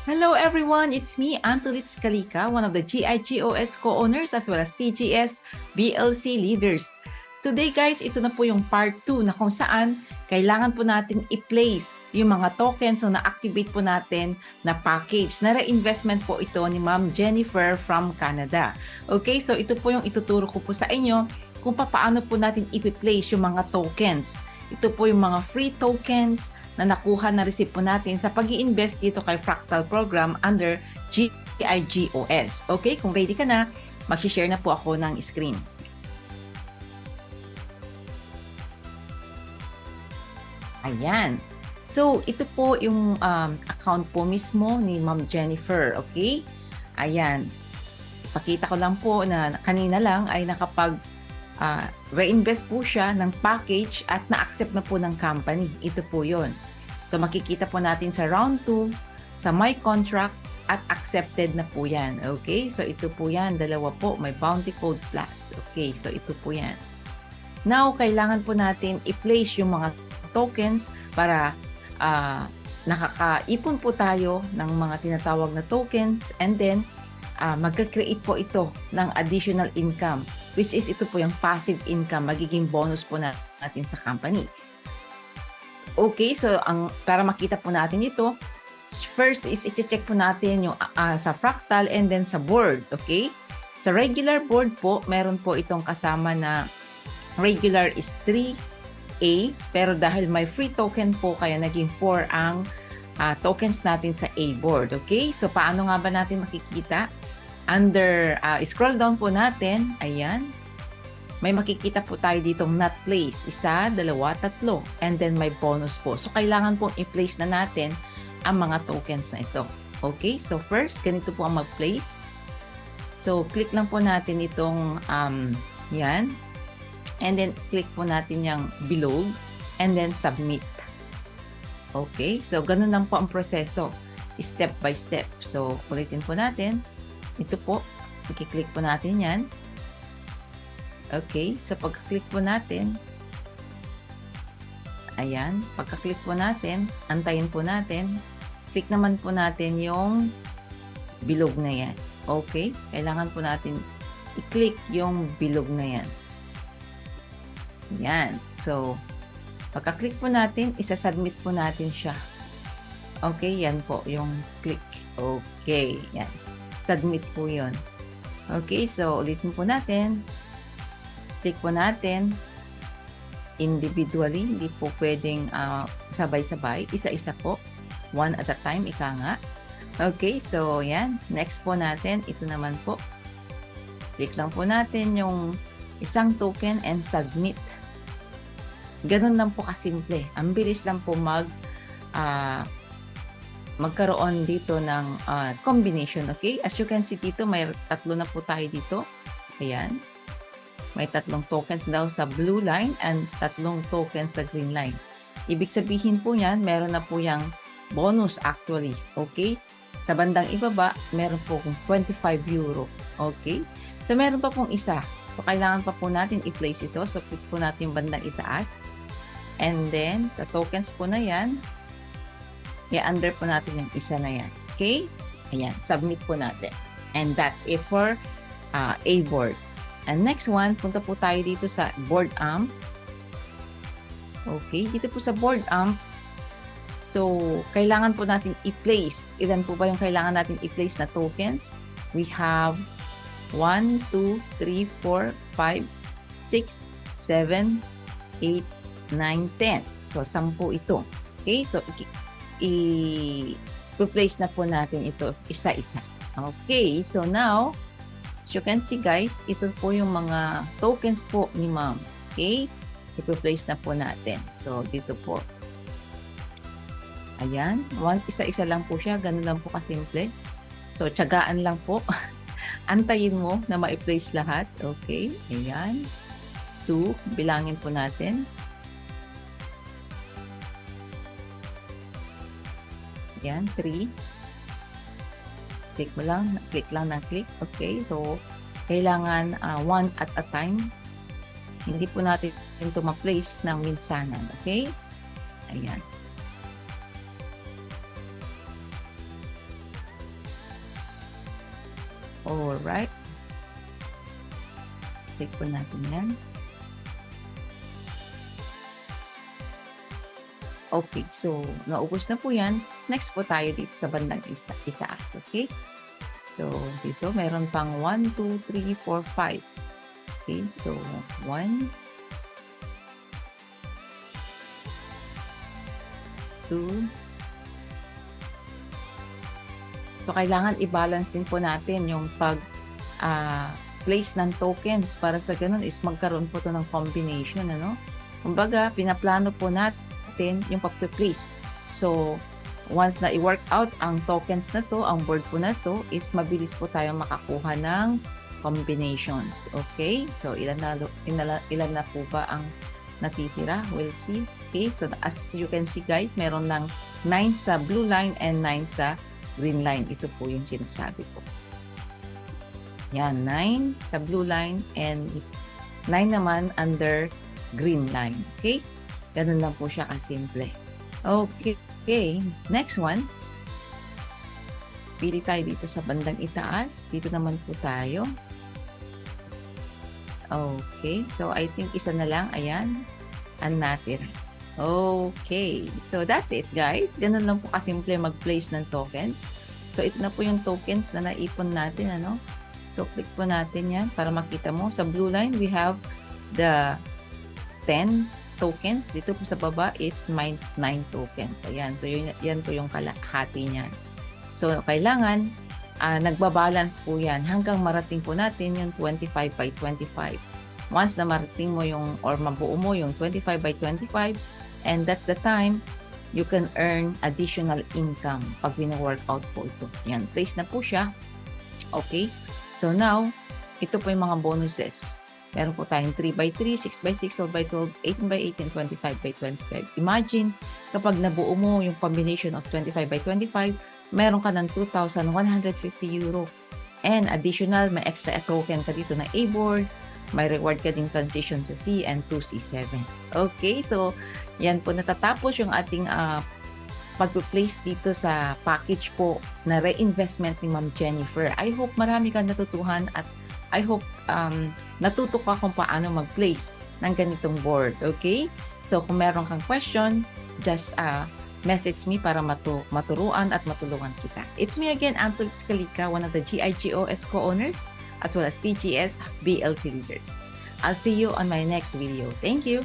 Hello everyone, it's me, Antolitz Kalika, one of the GIGOS co-owners as well as TGS BLC leaders. Today guys, ito na po yung part 2 na kung saan kailangan po natin i-place yung mga tokens na na-activate po natin na package. Na reinvestment po ito ni Ma'am Jennifer from Canada. Okay, so ito po yung ituturo ko po sa inyo kung paano po natin i-place yung mga tokens. Ito po yung mga free tokens na nakuha na receipt po natin sa pag-i-invest dito kay Fractal Program under GIGOS. Okay, kung ready ka na, mag-share na po ako ng screen. Ayan. So, ito po yung account po mismo ni Ma'am Jennifer. Okay? Ayan. Ipakita ko lang po na kanina lang ay reinvest po siya ng package at na-accept na po ng company. Ito po yun. So, makikita po natin sa round 2, sa my contract, at accepted na po yan. Okay? So, ito po yan. Dalawa po. May bounty code plus. Okay? So, ito po yan. Now, kailangan po natin i-place yung mga tokens para nakakaipon po tayo ng mga tinatawag na tokens, and then magka-create po ito ng additional income, which is ito po yung passive income, magiging bonus po natin sa company. Okay, so para makita po natin ito, first is i-check po natin yung sa Fractal and then sa board. Okay, sa regular board po, meron po itong kasama na regular is 3A, pero dahil may free token po, kaya naging 4 ang tokens natin sa A board. Okay, so paano nga ba natin makikita? Under, scroll down po natin, ayan, may makikita po tayo ditong not place, 1, 2, 3, and then may bonus po. So, kailangan pong i-place na natin ang mga tokens na ito. Okay, so first, ganito po ang mag-place. So, click lang po natin itong, yan, and then click po natin yung below, and then submit. Okay, so ganun lang po ang proseso, step by step. So, ulitin po natin. Ito po, i-click po natin yan. Okay, so pagka-click po natin, ayan, pagka-click po natin, antayin po natin, click naman po natin yung bilog na yan. Okay, kailangan po natin i-click yung bilog na yan. Yan, so pagka-click po natin, isa-submit po natin siya. Okay, yan po yung click. Okay, yan. Submit po yun. Okay, so ulitin po natin. Click po natin individually. Hindi po pwedeng sabay-sabay. Isa-isa po. One at a time. Ika nga. Okay, so yan. Next po natin. Ito naman po. Click lang po natin yung isang token and submit. Ganun lang po kasimple. Ang bilis lang po magkaroon dito ng combination. Okay, as you can see dito, may tatlo na po tayo dito. Ayan, may tatlong tokens daw sa blue line and tatlong tokens sa green line. Ibig sabihin po yan, meron na po yung bonus actually. Okay, sa bandang ibaba, meron po kung 25 euro. Okay, so meron pa pong isa. So kailangan pa po natin i-place ito. So click po natin yung bandang itaas, and then sa tokens po na yan, i-under po natin yung isa na yan. Okay? Ayan, submit po natin. And that's it for A board. And next one, punta po tayo dito sa board amp. Okay, dito po sa board amp. So, kailangan po natin i-place. Ilan po ba yung kailangan natin i-place na tokens? We have 1, 2, 3, 4, 5, 6, 7, 8, 9, 10. So, 10 ito. Okay, so i-replace na po natin ito isa-isa. Okay, so now, as you can see guys, ito po yung mga tokens po ni Ma'am. Okay, i-replace na po natin. So, dito po. Ayan, isa-isa lang po siya. Ganun lang po kasimple. So, tiyagaan lang po. Antayin mo na ma-place lahat. Okay, ayan. 2, bilangin po natin. Yan, 3. Click mo lang, click lang ng click. Okay, so kailangan one at a time. Hindi po natin ito ma-place ng minsanan. Okay? Ayan. Alright. Click po natin yan. Okay, so naubos na po yan. Next po tayo dito sa bandang itaas, okay? So, dito meron pang 1, 2, 3, 4, 5. Okay, so 1, 2. So, kailangan i-balance din po natin yung place ng tokens para sa ganun is magkaroon po to ng combination, ano? Kumbaga, pinaplano po natin yung pag-place. So, once na i-work out ang tokens na to, ang board po na to, is mabilis po tayong makakuha ng combinations. Okay? So, ilan na po ba ang natitira? We'll see. Okay? So, as you can see guys, meron lang 9 sa blue line and 9 sa green line. Ito po yung sinasabi ko. Yan, 9 sa blue line and 9 naman under green line. Okay? Ganun lang po siya kasimple. Okay. Okay, next one. Pili tayo dito sa bandang itaas. Dito naman po tayo. Okay, so I think isa na lang. Ayan, ang natira. Okay, so that's it guys. Ganun lang po kasimple mag-place ng tokens. So ito na po yung tokens na naipon natin, ano? So click po natin yan para makita mo. Sa blue line, we have the 10 tokens. Dito po sa baba is 9 tokens. Ayan. So, yan po yung kalahati niyan. So, kailangan nagbabalance po yan hanggang marating po natin yung 25 by 25. Once na marating mo yung or mabuo mo yung 25 by 25, and that's the time you can earn additional income pag wino-workout po ito. Yan. Place na po siya. Okay. So, now, ito po yung mga bonuses. Meron po tayong 3 by 3, 6 by 6, 12 by 12, 18 by 18, 25 by 25. Imagine, kapag nabuo mo yung combination of 25 by 25, meron ka ng 2,150 euro. And additional, may extra token ka dito na A-board, may reward ka ding transition sa C and 2C7. Okay, so yan po natatapos yung ating pag-place dito sa package po na reinvestment ni Ma'am Jennifer. I hope marami kang natutuhan at I hope natuto ka kung paano mag-place ng ganitong board. Okay? So, kung meron kang question, just message me para maturuan at matulungan kita. It's me again, Antolitz Calika, one of the GIGOS co-owners as well as TGS BLC leaders. I'll see you on my next video. Thank you!